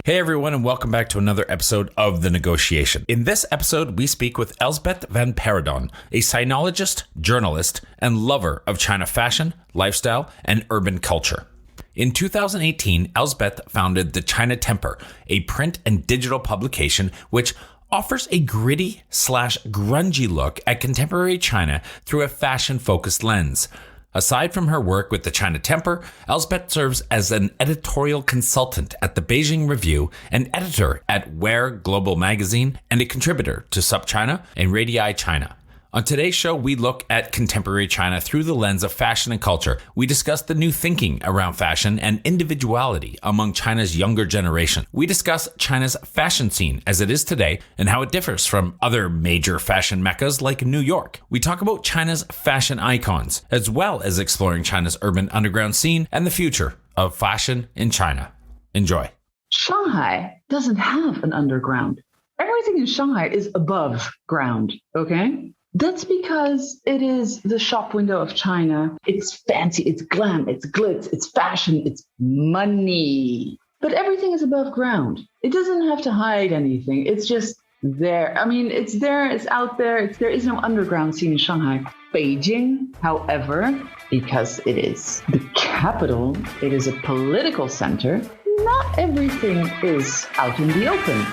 Hey everyone, and welcome back to another episode of The Negotiation. In this episode, we speak with Elsbeth van Paridon, a sinologist, journalist, and lover of China fashion, lifestyle, and urban culture. In 2018, Elsbeth founded The China Temper, a print and digital publication which offers a gritty/grungy look at contemporary China through a fashion-focused lens. Aside from her work with the China Temper, Elsbeth serves as an editorial consultant at the Beijing Review, an editor at Where Global Magazine, and a contributor to SupChina and RADII China. On today's show, we look at contemporary China through the lens of fashion and culture. We discuss the new thinking around fashion and individuality among China's younger generation. We discuss China's fashion scene as it is today and how it differs from other major fashion meccas like New York. We talk about China's fashion icons, as well as exploring China's urban underground scene and the future of fashion in China. Enjoy. Shanghai doesn't have an underground. Everything in Shanghai is above ground, okay? That's because it is the shop window of China. It's fancy, it's glam, it's glitz, it's fashion, it's money. But everything is above ground. It doesn't have to hide anything. It's just there. I mean, it's there, it's out there. There is no underground scene in Shanghai. Beijing, however, because it is the capital, it is a political center, not everything is out in the open.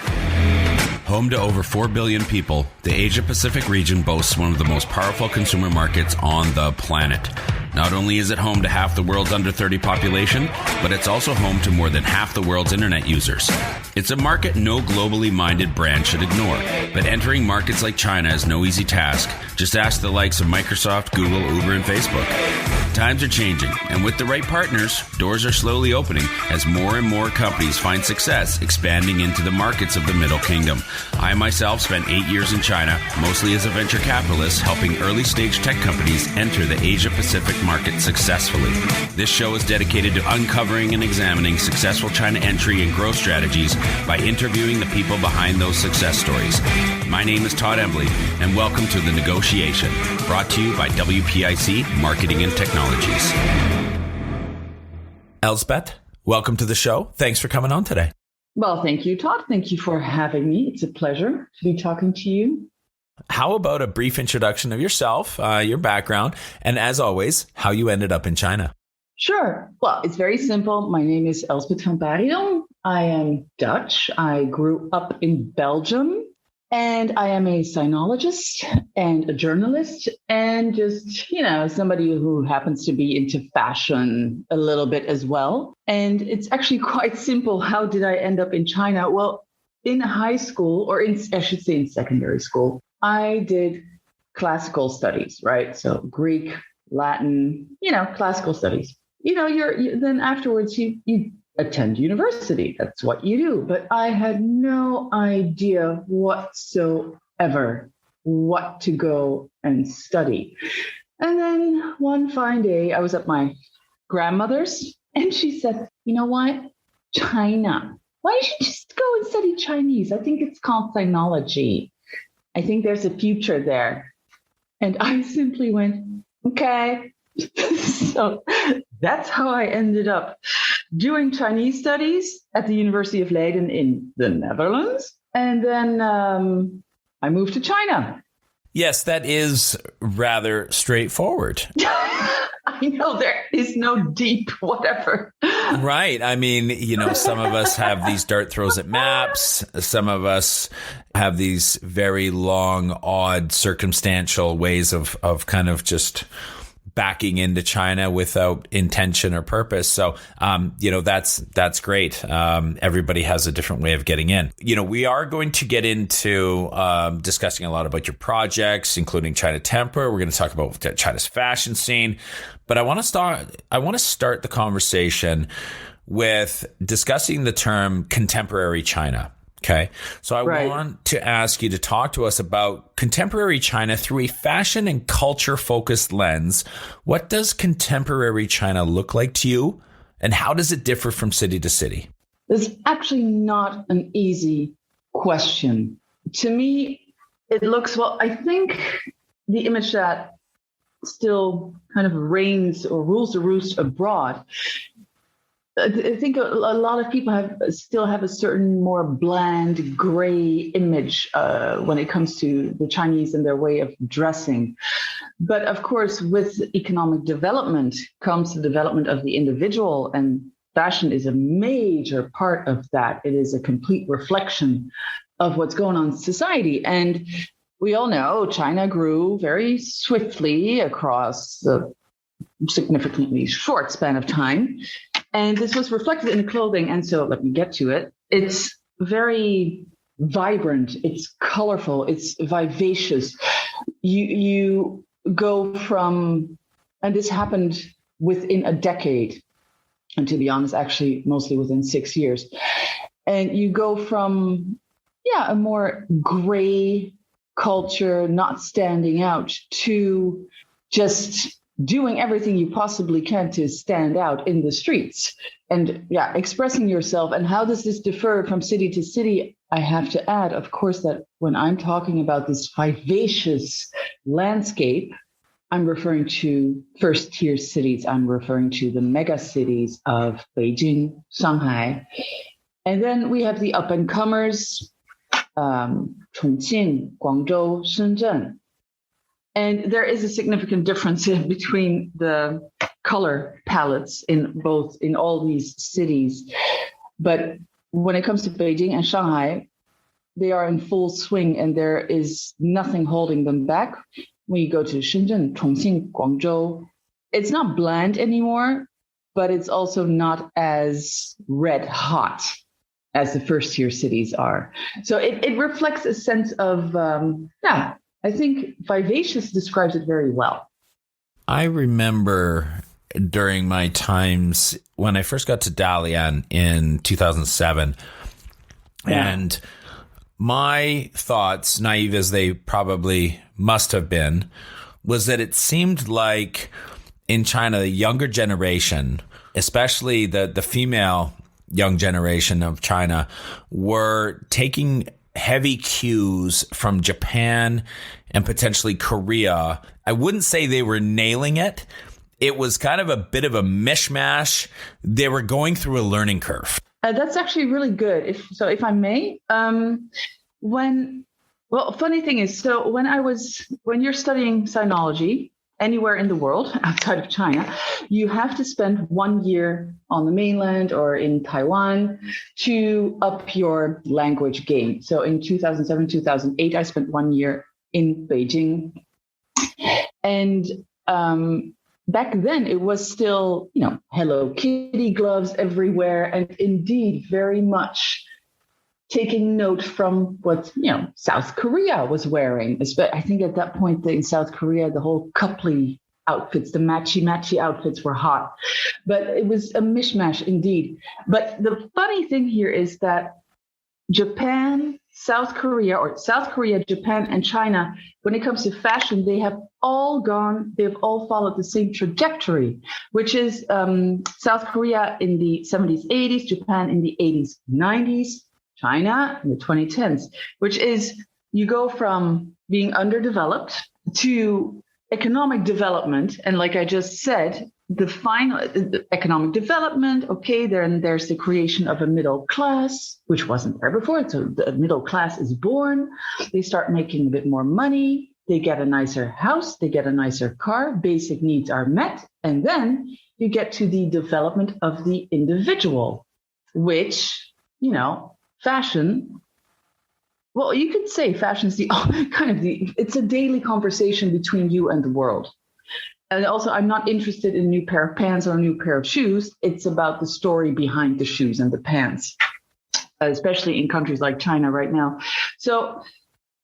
Home to over 4 billion people, the Asia-Pacific region boasts one of the most powerful consumer markets on the planet. Not only is it home to half the world's under 30 population, but it's also home to more than half the world's internet users. It's a market no globally minded brand should ignore, but entering markets like China is no easy task. Just ask the likes of Microsoft, Google, Uber, and Facebook. Times are changing, and with the right partners, doors are slowly opening as more and more companies find success expanding into the markets of the Middle Kingdom. I myself spent 8 years in China, mostly as a venture capitalist, helping early-stage tech companies enter the Asia-Pacific market successfully. This show is dedicated to uncovering and examining successful China entry and growth strategies by interviewing the people behind those success stories. My name is Todd Embley, and welcome to The Negotiation, brought to you by WPIC Marketing and Technologies. Elsbeth, welcome to the show. Thanks for coming on today. Well, thank you, Todd. Thank you for having me. It's a pleasure to be talking to you. How about a brief introduction of yourself, your background, and as always, how you ended up in China? Sure. Well, it's very simple. My name is Elsbeth van Paridon. I am Dutch. I grew up in Belgium. And I am a sinologist and a journalist and just, somebody who happens to be into fashion a little bit as well. And it's actually quite simple. How did I end up in China? Well, in high school, or in secondary school, I did classical studies, right? So Greek, Latin, classical studies. Then afterwards you attend university. That's what you do. But I had no idea whatsoever what to go and study. And then one fine day, I was at my grandmother's and she said, you know what? China. Why don't you just go and study Chinese? I think it's called sinology. I think there's a future there. And I simply went, okay. So that's how I ended up doing Chinese studies at the University of Leiden in the Netherlands. And then I moved to China. Yes, that is rather straightforward. I know there is no deep whatever. Right. I mean, some of us have these dart throws at maps. Some of us have these very long, odd, circumstantial ways of kind of just backing into China without intention or purpose. So, that's great. Everybody has a different way of getting in. We are going to get into discussing a lot about your projects, including China Temper. We're going to talk about China's fashion scene. But I want to start the conversation with discussing the term contemporary China. Okay. So I want to ask you to talk to us about contemporary China through a fashion and culture focused lens. What does contemporary China look like to you? And how does it differ from city to city? It's actually not an easy question. To me, it looks, I think the image that still kind of reigns or rules the roost abroad I think a lot of people still have a certain more bland, gray image when it comes to the Chinese and their way of dressing. But of course, with economic development comes the development of the individual, and fashion is a major part of that. It is a complete reflection of what's going on in society. And we all know China grew very swiftly across the significantly short span of time. And this was reflected in the clothing. And so let me get to it. It's very vibrant. It's colorful. It's vivacious. You go from, and this happened within a decade, and to be honest, actually mostly within 6 years. And you go from, a more gray culture, not standing out, to just doing everything you possibly can to stand out in the streets and expressing yourself. And how does this differ from city to city? I have to add, of course, that when I'm talking about this vivacious landscape, I'm referring to first tier cities. I'm referring to the mega cities of Beijing, Shanghai. And then we have the up and comers, Chongqing, Guangzhou, Shenzhen. And there is a significant difference between the color palettes in all these cities. But when it comes to Beijing and Shanghai, they are in full swing and there is nothing holding them back. When you go to Shenzhen, Chongqing, Guangzhou, it's not bland anymore, but it's also not as red hot as the first tier cities are. So it reflects a sense of, I think vivacious describes it very well. I remember during my times when I first got to Dalian in 2007, and my thoughts, naive as they probably must have been, was that it seemed like in China, the younger generation, especially the female young generation of China, were taking heavy cues from Japan and potentially Korea. I wouldn't say they were nailing it. It was kind of a bit of a mishmash. They were going through a learning curve. That's actually really good. If I may, funny thing is, so when you're studying sinology anywhere in the world outside of China, you have to spend 1 year on the mainland or in Taiwan to up your language game. So in 2007, 2008, I spent 1 year in Beijing. And back then it was still, Hello Kitty gloves everywhere. And indeed, very much taking note from what, South Korea was wearing. I think at that point in South Korea, the whole coupley outfits, the matchy outfits were hot. But it was a mishmash indeed. But the funny thing here is that Japan, South Korea, Japan, and China, when it comes to fashion, they've all followed the same trajectory, which is South Korea in the 70s, 80s, Japan in the 80s, 90s, China in the 2010s, which is you go from being underdeveloped to economic development. And like I just said, the economic development, then there's the creation of a middle class, which wasn't there before. So the middle class is born. They start making a bit more money. They get a nicer house. They get a nicer car. Basic needs are met. And then you get to the development of the individual, which, fashion, well, you could say fashion is it's a daily conversation between you and the world. And also, I'm not interested in a new pair of pants or a new pair of shoes. It's about the story behind the shoes and the pants, especially in countries like China right now. So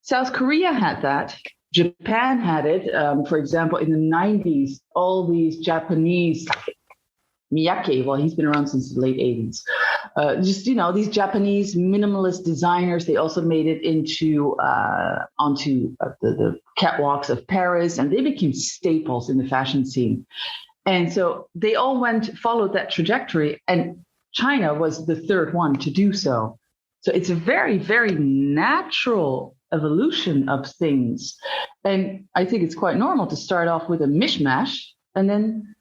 South Korea had that. Japan had it. For example, in the 90s, all these Japanese, Miyake, well, he's been around since the late 80s. These Japanese minimalist designers, they also made it onto the catwalks of Paris, and they became staples in the fashion scene. And so they all followed that trajectory, and China was the third one to do so. So it's a very, very natural evolution of things. And I think it's quite normal to start off with a mishmash and then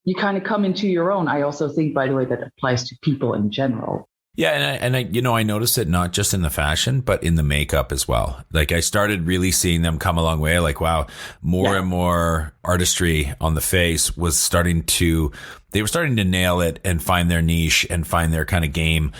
you kind of come into your own. I also think, by the way, that applies to people in general. Yeah, and I noticed it not just in the fashion, but in the makeup as well. Like I started really seeing them come a long way. Like, wow, more and more artistry on the face was they were starting to nail it and find their niche and find their kind of game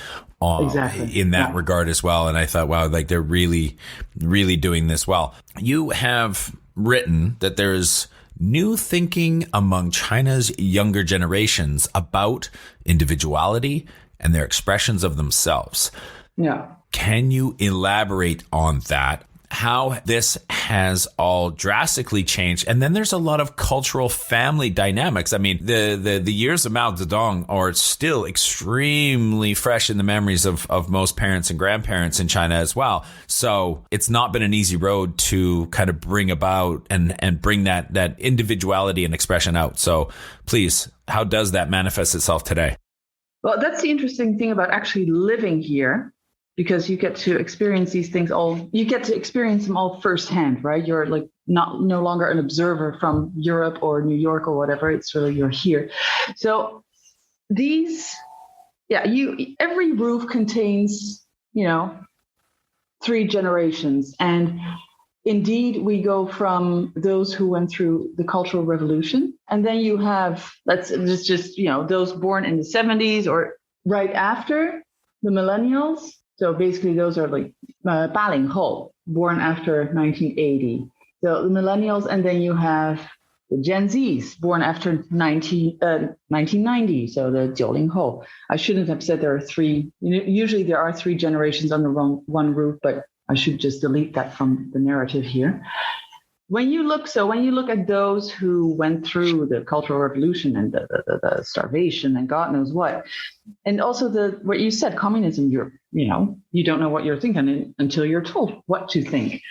in that regard as well. And I thought, wow, like they're really, really doing this well. You have written that there's new thinking among China's younger generations about individuality and their expressions of themselves. Yeah. Can you elaborate on that? How this has all drastically changed? And then there's a lot of cultural family dynamics. I mean, the years of Mao Zedong are still extremely fresh in the memories of most parents and grandparents in China as well. So it's not been an easy road to kind of bring about and bring that individuality and expression out. So please, how does that manifest itself today? Well, that's the interesting thing about actually living here, because you get to experience these things you get to experience them all firsthand, right? You're like no longer an observer from Europe or New York or whatever. It's really, you're here. So every roof contains, 3 generations. And indeed, we go from those who went through the Cultural Revolution, and then you have, those born in the 70s or right after the millennials. So basically, those are like 80后, born after 1980. So the millennials, and then you have the Gen Zs, born after 1990. So the 90后. I shouldn't have said there are 3. Usually there are 3 generations under one roof, but I should just delete that from the narrative here. When you look at those who went through the Cultural Revolution and the starvation and God knows what, and also what you said, communism, you don't know what you're thinking until you're told what to think.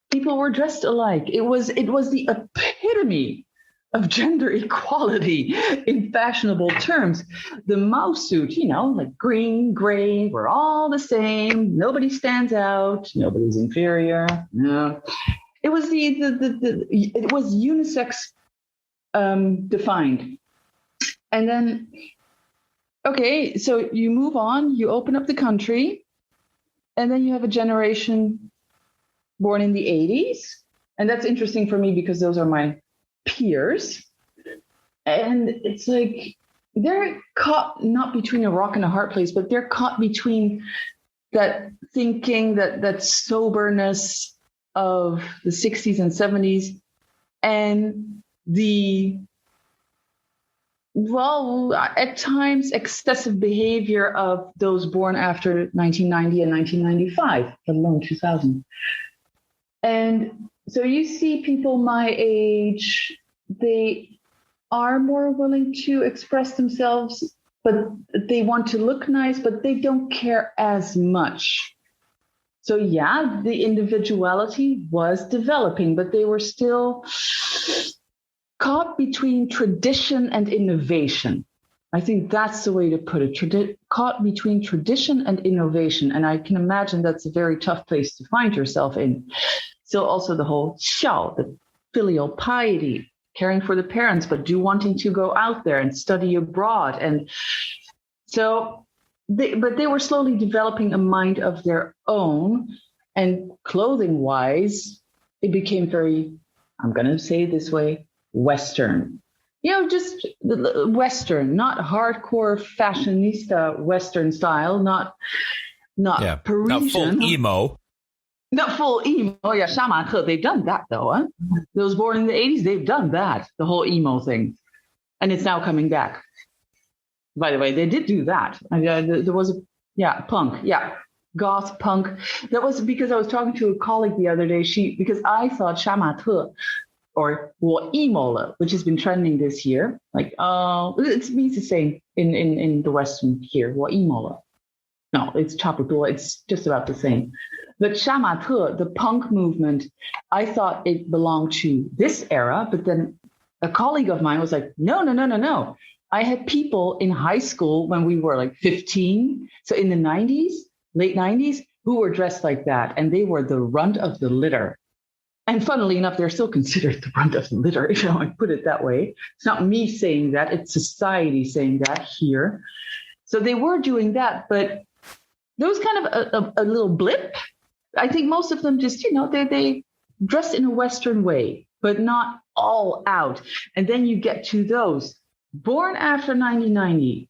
People were dressed alike. It was the epitome of gender equality in fashionable terms. The Mao suit, like green, gray, we're all the same. Nobody stands out. Nobody's inferior. No. It was it was unisex defined. And then, okay, so you move on, you open up the country, and then you have a generation born in the 80s. And that's interesting for me because those are my peers. And it's like they're caught not between a rock and a hard place, but they're caught between that thinking, that soberness of the 60s and 70s and at times excessive behavior of those born after 1990 and 1995, let alone 2000. And so you see people my age, they are more willing to express themselves, but they want to look nice, but they don't care as much. So yeah, the individuality was developing, but they were still caught between tradition and innovation. I think that's the way to put it. Caught between tradition and innovation. And I can imagine that's a very tough place to find yourself in. Still also the whole xiao, the filial piety, caring for the parents, but wanting to go out there and study abroad. And so they were slowly developing a mind of their own, and clothing-wise, it became very, I'm going to say it this way, Western. Just Western, not hardcore fashionista Western style, not Parisian. Not full emo. Not full emo. Oh, yeah, 杀马特, they've done that, though. Huh? Those born in the 80s, they've done that, the whole emo thing. And it's now coming back. By the way, they did do that. There was punk, goth punk. That was because I was talking to a colleague the other day. Because I thought 杀马特 or 我 emo 了, which has been trending this year. Like, it means the same in the Western here. 我 emo 了. No, it's 差不多. It's just about the same. But 杀马特, the punk movement, I thought it belonged to this era. But then a colleague of mine was like, no. I had people in high school when we were like 15, so in the 90s, late 90s, who were dressed like that. And they were the runt of the litter. And funnily enough, they're still considered the brunt of the litter, if I put it that way. It's not me saying that, it's society saying that here. So they were doing that, but there was kind of a little blip. I think most of them just, they dressed in a Western way, but not all out. And then you get to those born after 1990.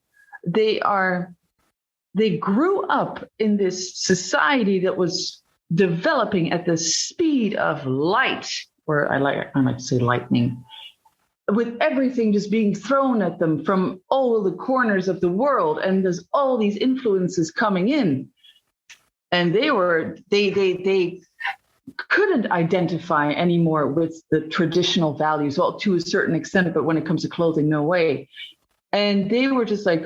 They grew up in this society that was developing at the speed of light, or I like to say lightning, with everything just being thrown at them from all the corners of the world, and there's all these influences coming in, and they couldn't identify anymore with the traditional values, well, to a certain extent, but when it comes to clothing, no way. And they were just like,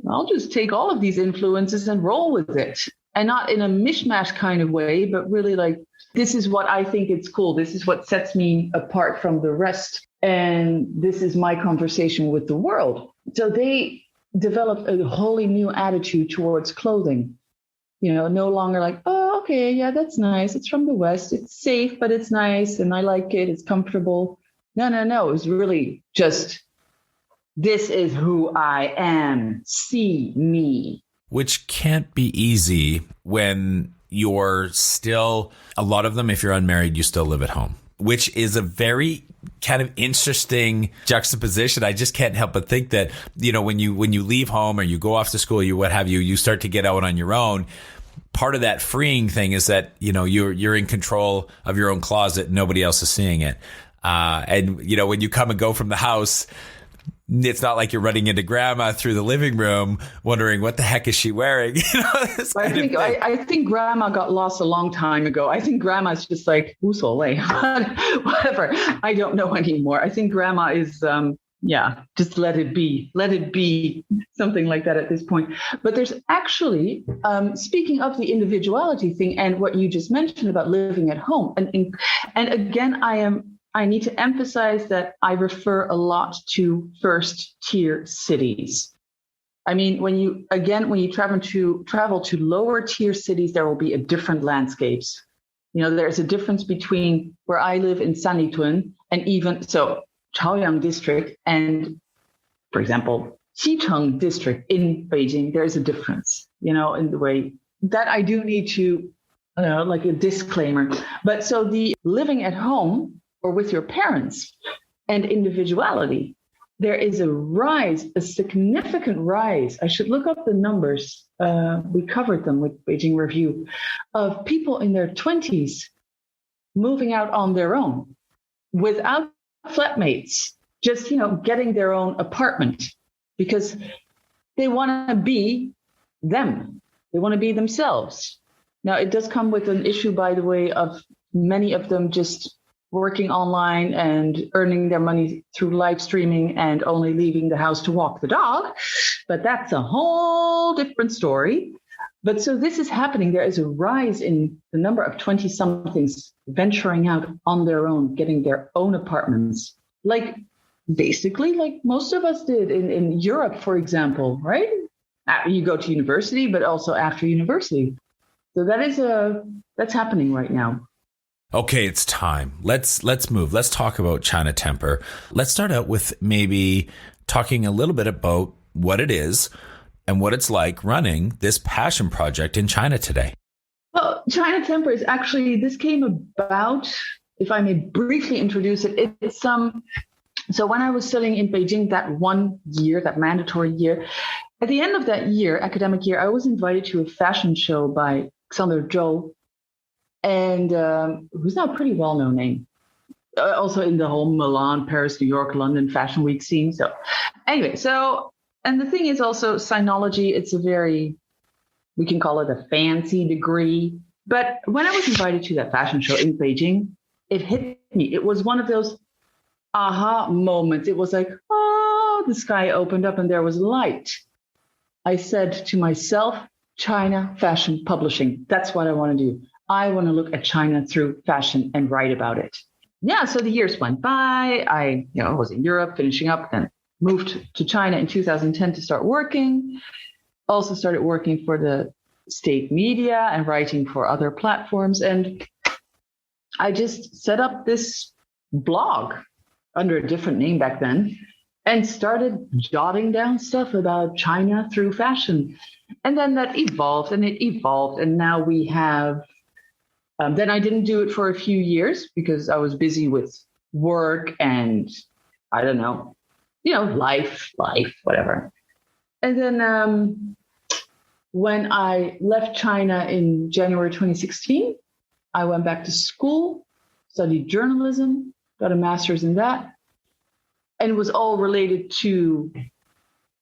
I'll just take all of these influences and roll with it. And not in a mishmash kind of way, but really like, this is what I think it's cool. This is what sets me apart from the rest. And this is my conversation with the world. So they developed a wholly new attitude towards clothing. No longer like, oh, okay, yeah, that's nice. It's from the West. It's safe, but it's nice. And I like it. It's comfortable. No. It was really just, this is who I am. See me. Which can't be easy when you're still, a lot of them, if you're unmarried, you still live at home, which is a very kind of interesting juxtaposition. I just can't help but think that, when you leave home or you go off to school, you start to get out on your own. Part of that freeing thing is that, you're in control of your own closet. Nobody else is seeing it. And when you come and go from the house, it's not like you're running into grandma through the living room wondering what the heck is she wearing. I think grandma got lost a long time ago. I think grandma's just like, whatever. I don't know anymore. I think grandma is, just let it be, something like that at this point. But there's actually, speaking of the individuality thing and what you just mentioned about living at home, and again, I need to emphasize that I refer a lot to first-tier cities. I mean, when you travel to lower-tier cities, there will be a different landscapes. There's a difference between where I live in Sanlitun and even so Chaoyang district and, for example, Xicheng district in Beijing. There's a difference, in the way that I do need to, like a disclaimer. But so the living at home or with your parents and individuality, there is a significant rise. I should look up the numbers. We covered them with Beijing Review, of people in their 20s moving out on their own without flatmates, just, getting their own apartment because they want to be them. They want to be themselves. Now, it does come with an issue, by the way, of many of them just working online and earning their money through live streaming and only leaving the house to walk the dog. But that's a whole different story. But so this is happening. There is a rise in the number of 20-somethings venturing out on their own, getting their own apartments, basically like most of us did in Europe, for example, right? You go to university, but also after university. So that's happening right now. Okay, it's time. Let's move. Let's talk about China Temper. Let's start out with maybe talking a little bit about what it is and what it's like running this passion project in China today. Well, China Temper is actually, this came about, if I may briefly introduce it, it's so when I was studying in Beijing that 1 year, that mandatory year, at the end of that year, academic year, I was invited to a fashion show by Xander Zhou, and who's now a pretty well-known name, also in the whole Milan, Paris, New York, London Fashion Week scene. So anyway, and the thing is also sinology, it's we can call it a fancy degree. But when I was invited to that fashion show in Beijing, it hit me. It was one of those aha moments. It was like, oh, the sky opened up and there was light. I said to myself, China fashion publishing, that's what I want to do. I want to look at China through fashion and write about it. Yeah, so the years went by. I was in Europe finishing up, then moved to China in 2010 to start working. Also started working for the state media and writing for other platforms. And I just set up this blog under a different name back then and started jotting down stuff about China through fashion. And then that evolved and it evolved. And now we have, then I didn't do it for a few years because I was busy with work and I don't know, life, whatever. And then when I left China in January 2016, I went back to school, studied journalism, got a master's in that, and it was all related to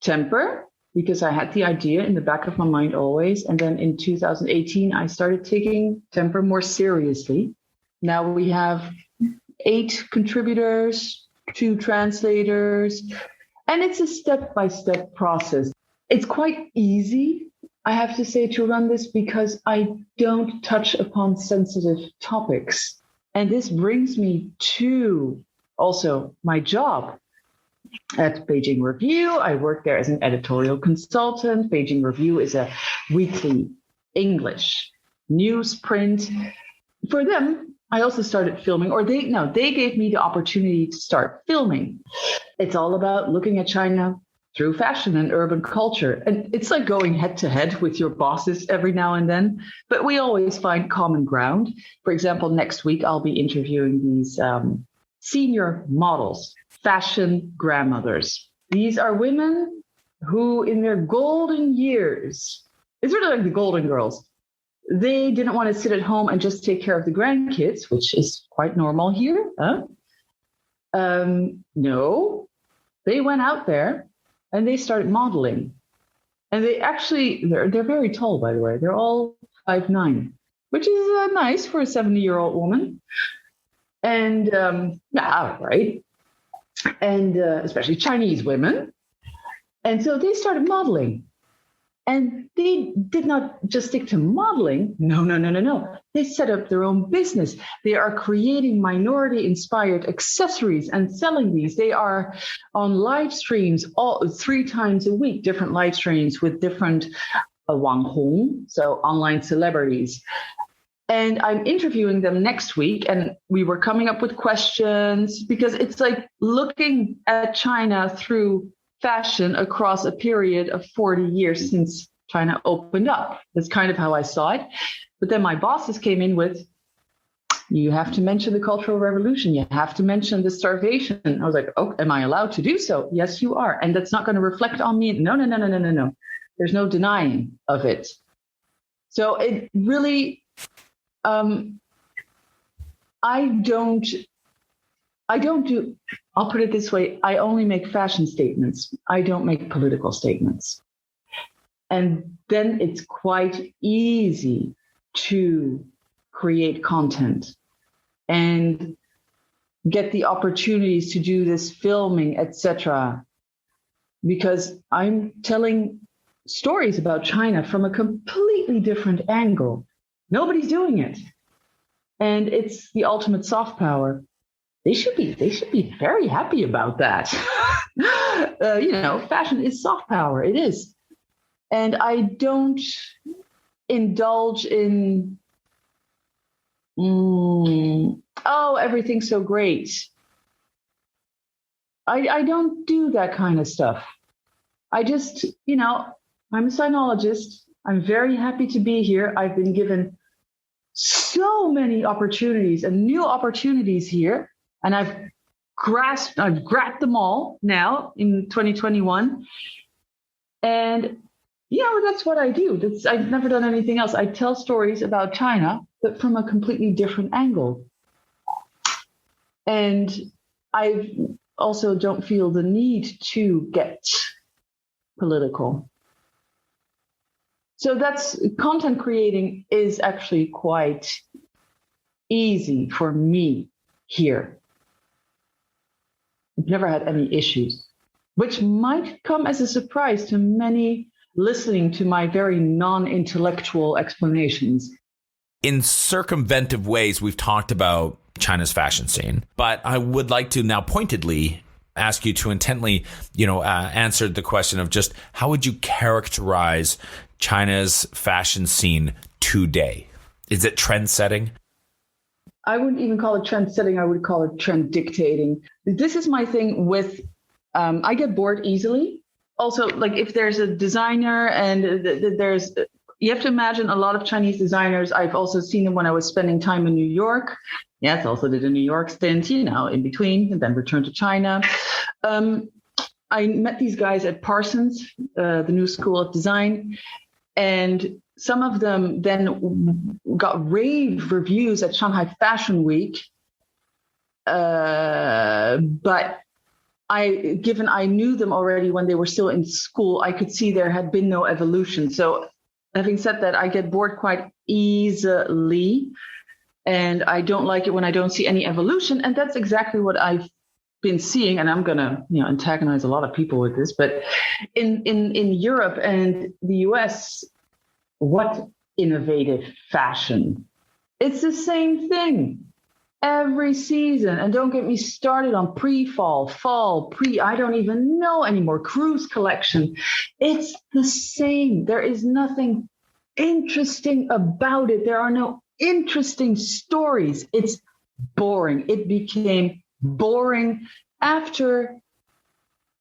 temper because I had the idea in the back of my mind always. And then in 2018, I started taking temper more seriously. Now we have 8 contributors, 2 translators, and it's a step-by-step process. It's quite easy, I have to say, to run this because I don't touch upon sensitive topics. And this brings me to also my job at Beijing Review. I work there as an editorial consultant. Beijing Review is a weekly English newsprint. For them, I also started filming, or they gave me the opportunity to start filming. It's all about looking at China through fashion and urban culture. And it's like going head to head with your bosses every now and then, but we always find common ground. For example, next week, I'll be interviewing these senior models, fashion grandmothers. These are women who in their golden years, it's really like the Golden Girls. They didn't want to sit at home and just take care of the grandkids, which is quite normal here. No, they went out there and they started modeling. And they're very tall, by the way. They're all 5'9", which is nice for a 70-year-old woman. And right. And especially Chinese women. And so they started modeling. And they did not just stick to modeling. No. They set up their own business. They are creating minority-inspired accessories and selling these. They are on live streams 3 times a week, different live streams with different Wang Hong, so online celebrities. And I'm interviewing them next week, and we were coming up with questions because it's like looking at China through fashion across a period of 40 years since China opened up. That's kind of how I saw it. But then my bosses came in with, you have to mention the Cultural Revolution. You have to mention the starvation. I was like, oh, am I allowed to do so? Yes, you are. And that's not going to reflect on me. No. There's no denying of it. So it really, I'll put it this way, I only make fashion statements. I don't make political statements. And then it's quite easy to create content and get the opportunities to do this filming, etc. Because I'm telling stories about China from a completely different angle. Nobody's doing it. And it's the ultimate soft power. They should be very happy about that. Fashion is soft power. It is. And I don't indulge in, everything's so great. I don't do that kind of stuff. I just, I'm a sinologist. I'm very happy to be here. I've been given so many opportunities and new opportunities here. And I've grabbed them all now in 2021. And that's what I do. I've never done anything else. I tell stories about China, but from a completely different angle. And I also don't feel the need to get political. So content creating is actually quite easy for me here. I've never had any issues, which might come as a surprise to many listening to my very non-intellectual explanations. In circumventive ways, we've talked about China's fashion scene, but I would like to now pointedly ask you to intently, answer the question of just how would you characterize China's fashion scene today? Is it trend setting? I wouldn't even call it trend setting. I would call it trend dictating. This is my thing with, I get bored easily. Also, like if there's a designer and you have to imagine a lot of Chinese designers. I've also seen them when I was spending time in New York. Yes, also did a New York stint, in between, and then returned to China. I met these guys at Parsons, the New School of Design, and some of them then got rave reviews at Shanghai Fashion Week. But given I knew them already when they were still in school, I could see there had been no evolution. So having said that, I get bored quite easily, and I don't like it when I don't see any evolution. And that's exactly what I've been seeing. And I'm going to antagonize a lot of people with this, but in Europe and the US, what innovative fashion? It's the same thing every season. And don't get me started on pre-fall, fall, I don't even know anymore, cruise collection. It's the same. There is nothing interesting about it. There are no interesting stories. It's boring. It became boring after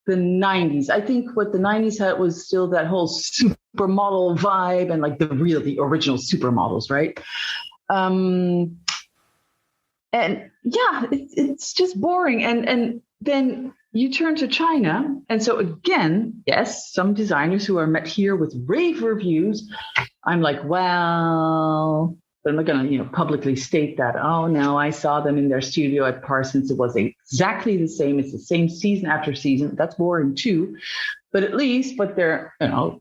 the 90s. I think what the 90s had was still that whole supermodel vibe and like the original supermodels, right? And yeah, it's just boring. And then you turn to China. And so again, yes, some designers who are met here with rave reviews, I'm like, well, but I'm not going to, publicly state that, oh no, I saw them in their studio at Parsons. It was exactly the same. It's the same season after season. That's boring too. But at least, they're,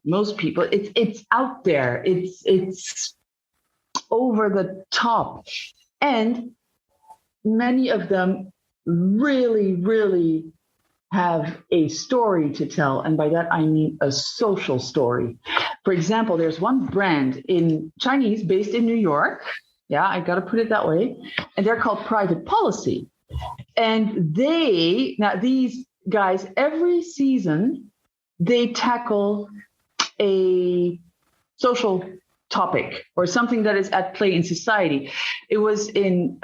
most people, it's out there. It's over the top. And many of them really, really have a story to tell. And by that, I mean a social story. For example, there's one brand in Chinese based in New York. Yeah, I got to put it that way. And they're called Private Policy. And these guys, every season, they tackle a social topic or something that is at play in society. It was in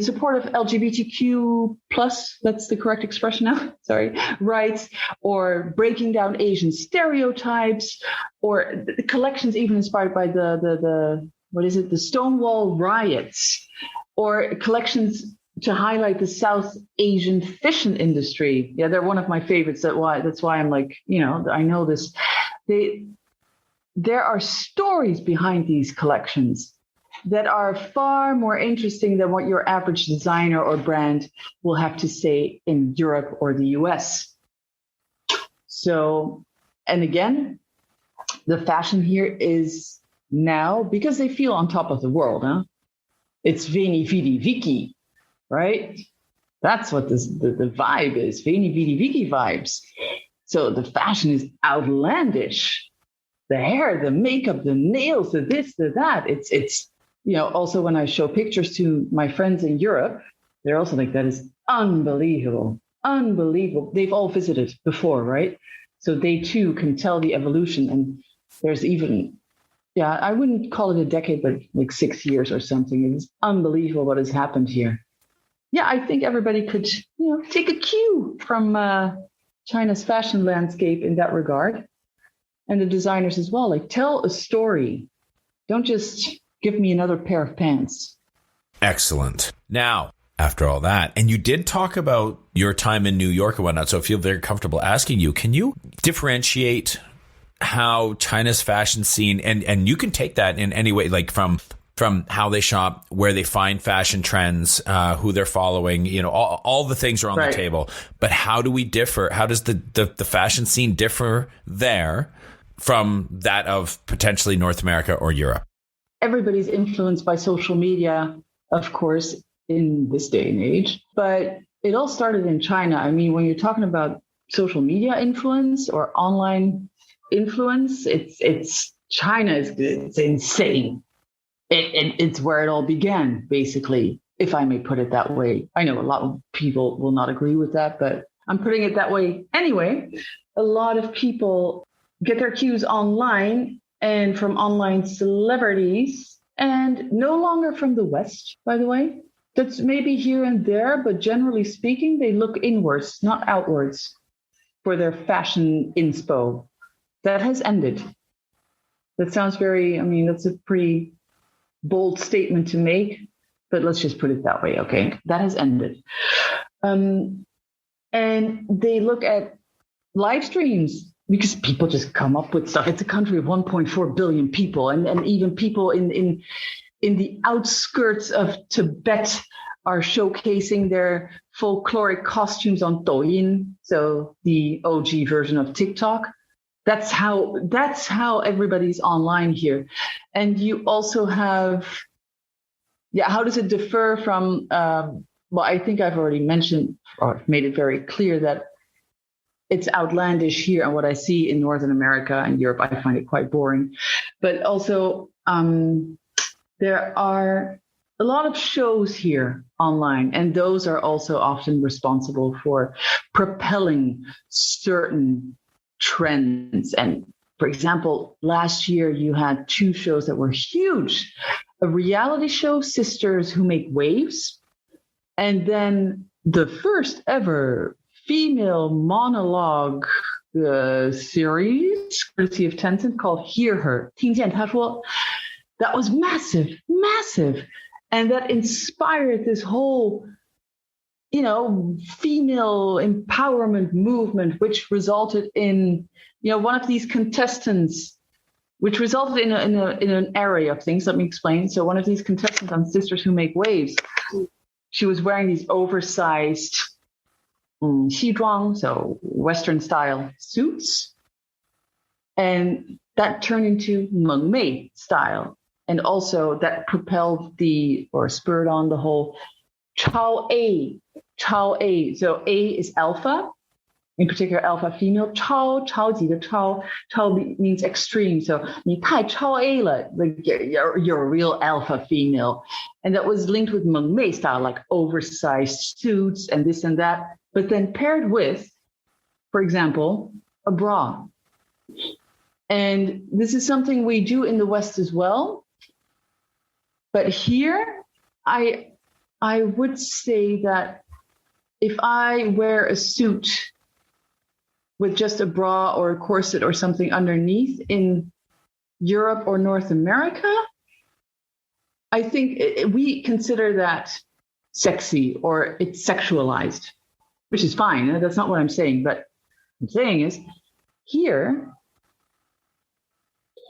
support of LGBTQ plus, that's the correct expression now, sorry, rights, or breaking down Asian stereotypes, or the collections even inspired by the Stonewall riots, or collections to highlight the South Asian fashion industry. Yeah, they're one of my favorites. That's why I'm like, I know this. There are stories behind these collections that are far more interesting than what your average designer or brand will have to say in Europe or the US. So, and again, the fashion here is now, because they feel on top of the world, huh? It's Veni Vidi Vici, right? That's what the vibe is, Veni Vidi Vici vibes. So the fashion is outlandish. The hair, the makeup, the nails, the this, the that. It's also when I show pictures to my friends in Europe, they're also like, that is unbelievable. Unbelievable. They've all visited before, right? So they too can tell the evolution. And there's even, I wouldn't call it a decade, but like 6 years or something. It's unbelievable what has happened here. Yeah, I think everybody could, take a cue from China's fashion landscape in that regard. And the designers as well, like, tell a story. Don't just give me another pair of pants. Excellent. Now, after all that, and you did talk about your time in New York and whatnot, so I feel very comfortable asking you, can you differentiate how China's fashion scene, and you can take that in any way, like from how they shop, where they find fashion trends, who they're following, all the things are on the table. But how do we differ? How does the fashion scene differ there from that of potentially North America or Europe? Everybody's influenced by social media, of course, in this day and age. But it all started in China. I mean, when you're talking about social media influence or online influence, it's China it's insane. It's where it all began, basically, if I may put it that way. I know a lot of people will not agree with that, but I'm putting it that way anyway. A lot of people get their cues online and from online celebrities and no longer from the West, by the way. That's maybe here and there, but generally speaking, they look inwards, not outwards, for their fashion inspo. That has ended. That sounds that's a pretty bold statement to make, but let's just put it that way, okay? That has ended. And they look at live streams because people just come up with stuff. It's a country of 1.4 billion people, and even people in the outskirts of Tibet are showcasing their folkloric costumes on Douyin, so the OG version of TikTok. That's how everybody's online here. And you also have, how does it differ from, I think I've already mentioned or made it very clear that it's outlandish here, and what I see in Northern America and Europe, I find it quite boring. But also, there are a lot of shows here online, and those are also often responsible for propelling certain trends. And for example, last year you had two shows that were huge: a reality show, Sisters Who Make Waves, and then the first ever female monologue series, courtesy of Tencent, called Hear Her, 听见她说. That was massive. And that inspired this whole, female empowerment movement, which resulted in, one of these contestants, which resulted in an array of things. Let me explain. So one of these contestants on Sisters Who Make Waves, she was wearing these oversized 西装, so Western style suits. And that turned into 萌妹 style. And also that propelled spurred on the whole Chao A. So A is alpha, in particular alpha female. Chao 级的 Chao means extreme. So 你太 Chao A 了, like you're a real alpha female. And that was linked with 萌妹 style, like oversized suits and this and that. But then paired with, for example, a bra. And this is something we do in the West as well. But here, I would say that if I wear a suit with just a bra or a corset or something underneath in Europe or North America, I think we consider that sexy or it's sexualized, which is fine. That's not what I'm saying. But what I'm saying is here,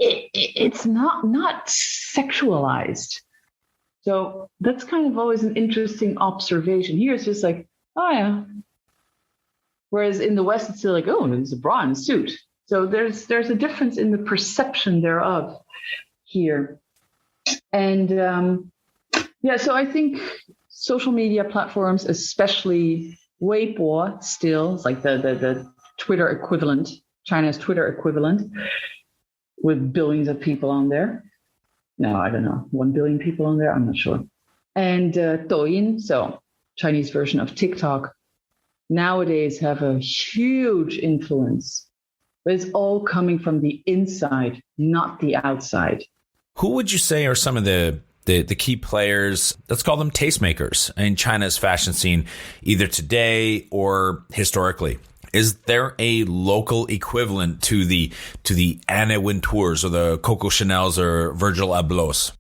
it's not sexualized. So that's kind of always an interesting observation. Here it's just like, oh yeah. Whereas in the West, it's still like, oh, there's a bra and a suit. So there's a difference in the perception thereof here. And so I think social media platforms, especially Weibo, still, it's like the Twitter equivalent, China's Twitter equivalent, with billions of people on there. No, I don't know, 1 billion people on there, I'm not sure. And Douyin, so Chinese version of TikTok, nowadays have a huge influence. But it's all coming from the inside, not the outside. Who would you say are some of the key players, let's call them tastemakers, in China's fashion scene, either today or historically? Is there a local equivalent to the Anna Wintours or the Coco Chanels or Virgil Ablohs?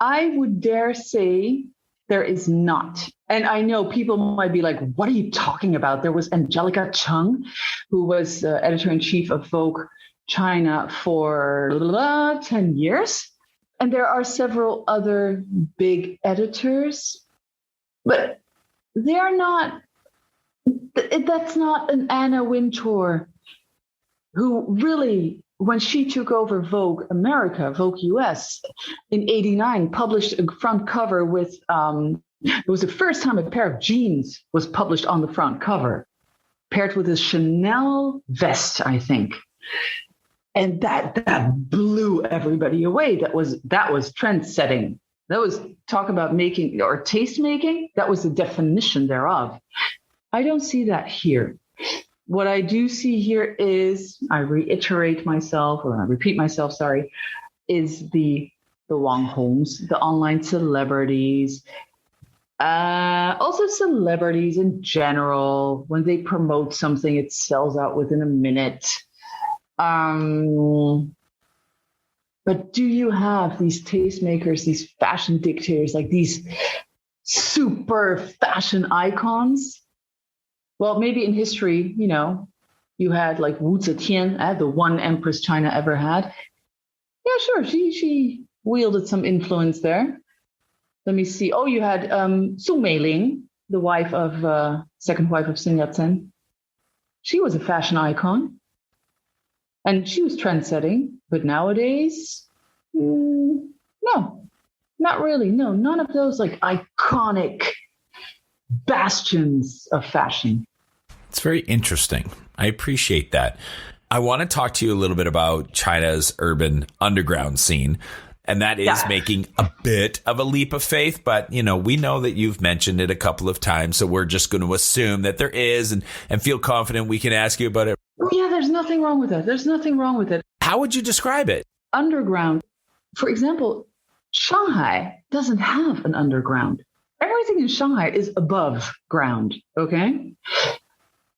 I would dare say there is not. And I know people might be like, what are you talking about? There was Angelica Chung, who was editor-in-chief of Vogue China for 10 years. And there are several other big editors, but they're not. That's not an Anna Wintour who really, when she took over Vogue America, Vogue US in '89, published a front cover with, it was the first time a pair of jeans was published on the front cover, paired with a Chanel vest, I think. And that blew everybody away. That was trend setting. That was talk about making or taste making. That was the definition thereof. I don't see that here. What I do see here is, I repeat myself, is the the Hongs, the online celebrities, also celebrities in general. When they promote something, it sells out within a minute. But do you have these tastemakers, these fashion dictators, like these super fashion icons? Well, maybe in history, you had like Wu Zetian, the one empress China ever had. Yeah, sure, she wielded some influence there. Let me see. Oh, you had Su Meiling, the second wife of Sun Yat-sen. She was a fashion icon. And she was trend-setting, but nowadays, no, not really. No, none of those like iconic bastions of fashion. It's very interesting. I appreciate that. I want to talk to you a little bit about China's urban underground scene. And that is making a bit of a leap of faith. But, we know that you've mentioned it a couple of times. So we're just going to assume that there is and feel confident we can ask you about it. Yeah, there's nothing wrong with it. There's nothing wrong with it. How would you describe it? Underground. For example, Shanghai doesn't have an underground. Everything in Shanghai is above ground, okay?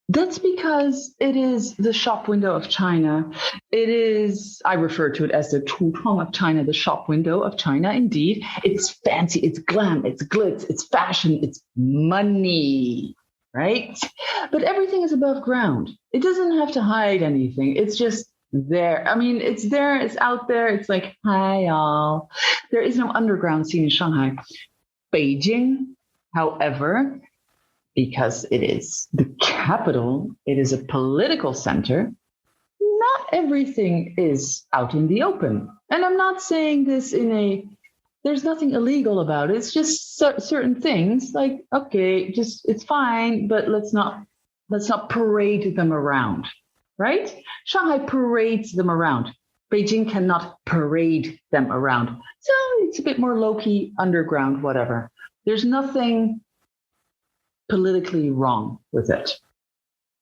That's because it is the shop window of China. I refer to it as the Tuchuang of China, the shop window of China. Indeed, it's fancy, it's glam, it's glitz, it's fashion, it's money, right? But everything is above ground. It doesn't have to hide anything. It's just there. I mean, it's there, it's out there. It's like, hi, y'all. There is no underground scene in Shanghai. Beijing, however, because it is the capital, it is a political center, not everything is out in the open. And I'm not saying this there's nothing illegal about it. It's just certain things like, okay, it's fine, but let's not parade them around, right? Shanghai parades them around. Beijing cannot parade them around. So it's a bit more low-key, underground, whatever. There's nothing politically wrong with it,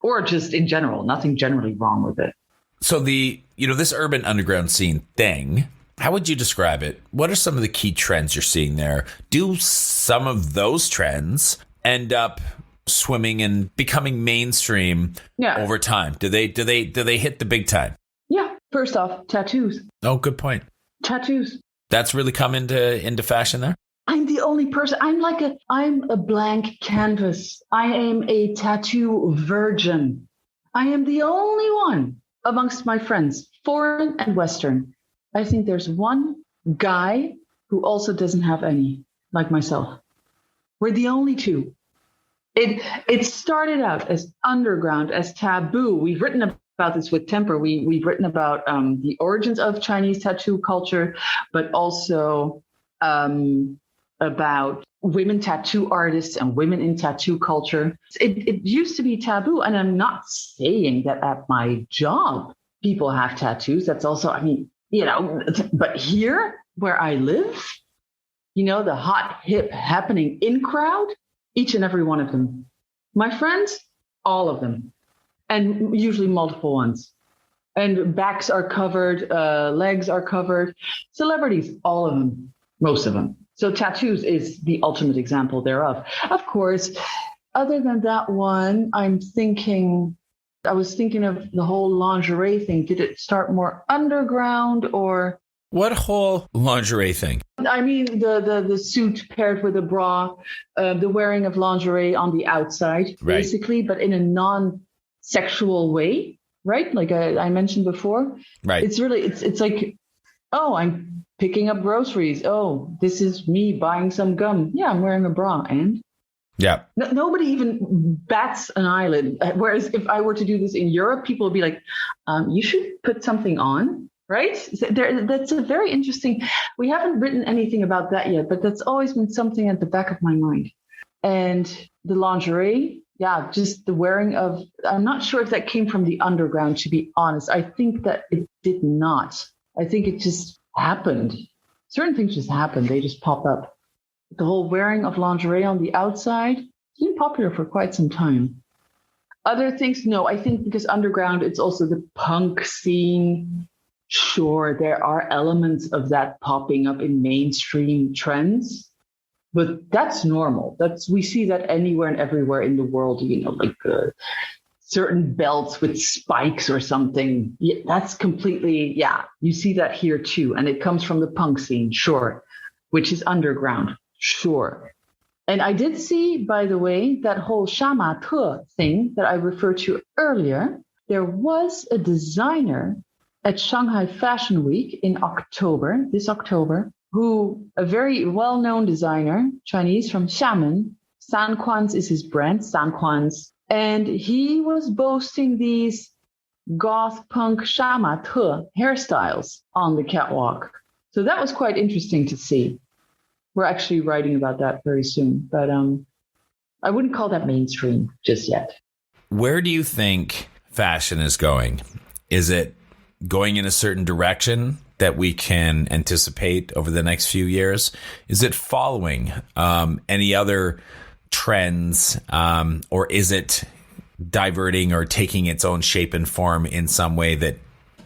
or just in general, nothing generally wrong with it. So this urban underground scene thing, how would you describe it? What are some of the key trends you're seeing there? Do some of those trends end up swimming and becoming mainstream over time? Do they hit the big time? Yeah. First off, tattoos. Oh, good point. Tattoos. That's really come into fashion there? I'm the only person. I'm a blank canvas. I am a tattoo virgin. I am the only one amongst my friends, foreign and Western. I think there's one guy who also doesn't have any, like myself. We're the only two. It started out as underground, as taboo. We've written about this with Temper. We've written about the origins of Chinese tattoo culture, but also about women tattoo artists and women in tattoo culture. It used to be taboo. And I'm not saying that at my job, people have tattoos. That's also, but here where I live, the hot, hip, happening in crowd, each and every one of them. My friends, all of them. And usually multiple ones. And backs are covered, legs are covered. Celebrities, all of them, most of them. So tattoos is the ultimate example thereof. Of course, other than that one, I was thinking of the whole lingerie thing. Did it start more underground or? What whole lingerie thing? I mean, the suit paired with a bra, the wearing of lingerie on the outside, right, basically, but in a non-sexual way, right? Like I mentioned before. Right. It's really, it's like, oh, I'm picking up groceries. Oh, this is me buying some gum. Yeah, I'm wearing a bra. And? Yeah. Nobody even bats an eyelid. Whereas if I were to do this in Europe, people would be like, you should put something on, right? That's a very interesting, we haven't written anything about that yet, but that's always been something at the back of my mind. And the lingerie, yeah, just the wearing of, I'm not sure if that came from the underground, to be honest. I think that it did not. I think it just happened. Certain things just happen. They just pop up. The whole wearing of lingerie on the outside has been popular for quite some time. Other things, no. I think because underground, it's also the punk scene. Sure, there are elements of that popping up in mainstream trends, but that's normal. We see that anywhere and everywhere in the world, like certain belts with spikes or something. Yeah, that's completely, you see that here too. And it comes from the punk scene, sure, which is underground, sure. And I did see, by the way, that whole Shama Te thing that I referred to earlier. There was a designer at Shanghai Fashion Week in this October, a very well-known designer, Chinese from Xiamen, Sanquans is his brand, Sanquans, and he was boasting these goth punk Shama Te hairstyles on the catwalk. So that was quite interesting to see. We're actually writing about that very soon, but I wouldn't call that mainstream just yet. Where do you think fashion is going? Is it going in a certain direction that we can anticipate over the next few years? Is it following any other trends, or is it diverting or taking its own shape and form in some way that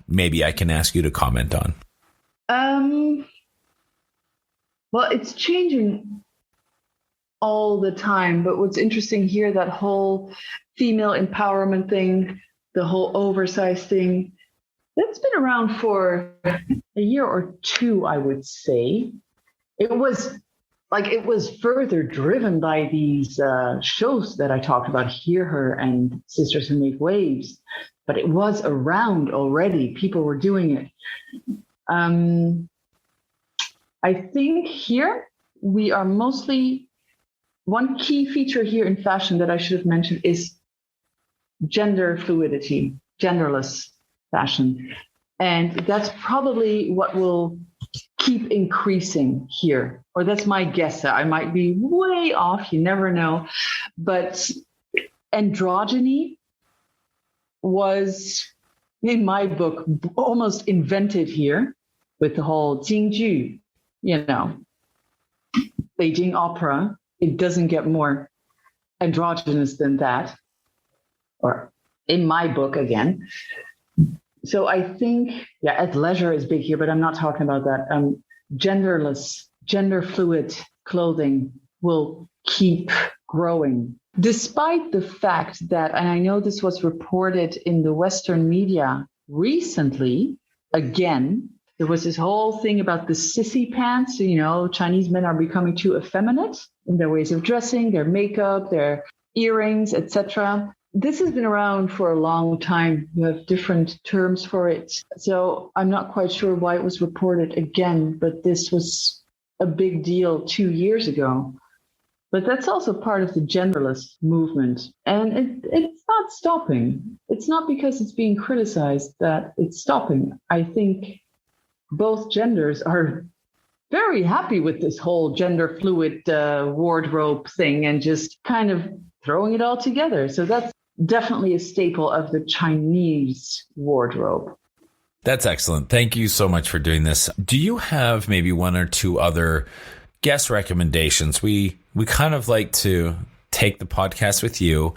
maybe I can ask you to comment on? Well, it's changing all the time, but what's interesting here, that whole female empowerment thing, the whole oversized thing, that's been around for a year or two, I would say. It was further driven by these shows that I talked about, Hear Her and Sisters Who Make Waves, but it was around already. People were doing it. I think here we are mostly, one key feature here in fashion that I should have mentioned is gender fluidity, genderless fashion. And that's probably what will keep increasing here, or that's my guess. I might be way off, you never know. But androgyny was, in my book, almost invented here with the whole Jingju, Beijing opera. It doesn't get more androgynous than that, or in my book again. So I think, athleisure is big here, but I'm not talking about that. Genderless, gender fluid clothing will keep growing, despite the fact that, and I know this was reported in the Western media recently, again, there was this whole thing about the sissy pants. Chinese men are becoming too effeminate in their ways of dressing, their makeup, their earrings, etc. This has been around for a long time. You have different terms for it. So I'm not quite sure why it was reported again, but this was a big deal 2 years ago. But that's also part of the genderless movement. And it's not stopping. It's not because it's being criticized that it's stopping. I think both genders are very happy with this whole gender fluid wardrobe thing and just kind of throwing it all together. So that's definitely a staple of the Chinese wardrobe. That's excellent. Thank you so much for doing this. Do you have maybe one or two other guest recommendations? We kind of like to take the podcast with you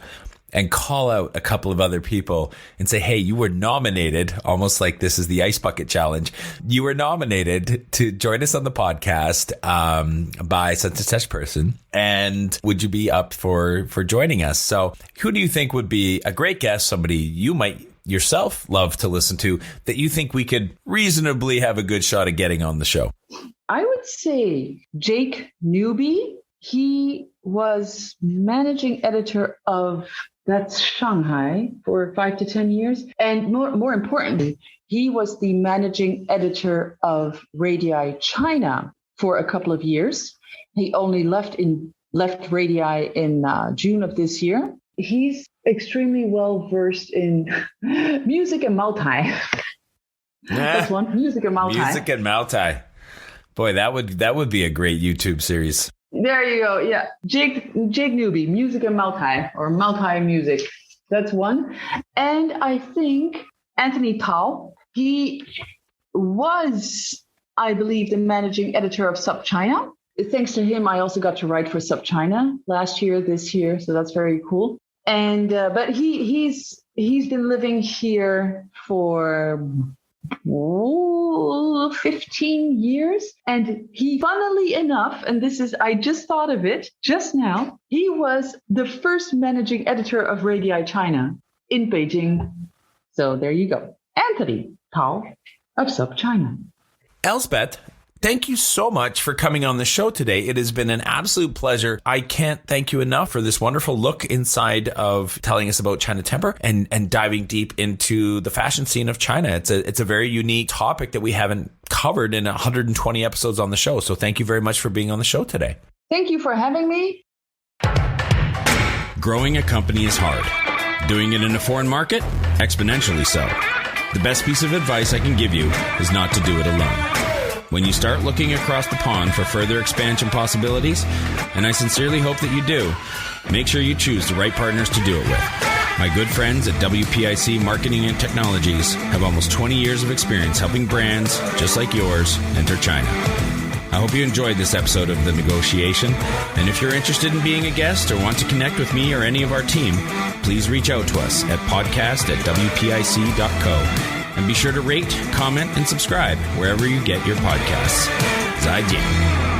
and call out a couple of other people and say, hey, you were nominated, almost like this is the Ice Bucket Challenge. You were nominated to join us on the podcast by such and such person. And would you be up for joining us? So who do you think would be a great guest, somebody you might yourself love to listen to, that you think we could reasonably have a good shot at getting on the show? I would say Jake Newby. He was managing editor of That's Shanghai for 5 to 10 years. And more importantly, he was the managing editor of RADII China for a couple of years. He only left RADII in June of this year. He's extremely well versed in music and Maotai. That's one, music and Maotai. Music and Maotai. Boy, that would be a great YouTube series. There you go. Yeah. Jake Newby, music and Maotai, or Maotai music. That's one. And I think Anthony Tao, he was, I believe, the managing editor of SupChina. Thanks to him, I also got to write for SupChina this year. So that's very cool. And but he's been living here for 15 years. And he, funnily enough, and I just thought of it just now, he was the first managing editor of RADII China in Beijing. So there you go. Anthony Tao of SupChina. Elsbeth, thank you so much for coming on the show today. It has been an absolute pleasure. I can't thank you enough for this wonderful look inside of telling us about China Temper and diving deep into the fashion scene of China. It's a very unique topic that we haven't covered in 120 episodes on the show. So thank you very much for being on the show today. Thank you for having me. Growing a company is hard. Doing it in a foreign market? Exponentially so. The best piece of advice I can give you is not to do it alone. When you start looking across the pond for further expansion possibilities, and I sincerely hope that you do, make sure you choose the right partners to do it with. My good friends at WPIC Marketing and Technologies have almost 20 years of experience helping brands just like yours enter China. I hope you enjoyed this episode of The Negotiation, and if you're interested in being a guest or want to connect with me or any of our team, please reach out to us at podcast@wpic.co. And be sure to rate, comment, and subscribe wherever you get your podcasts. 再见.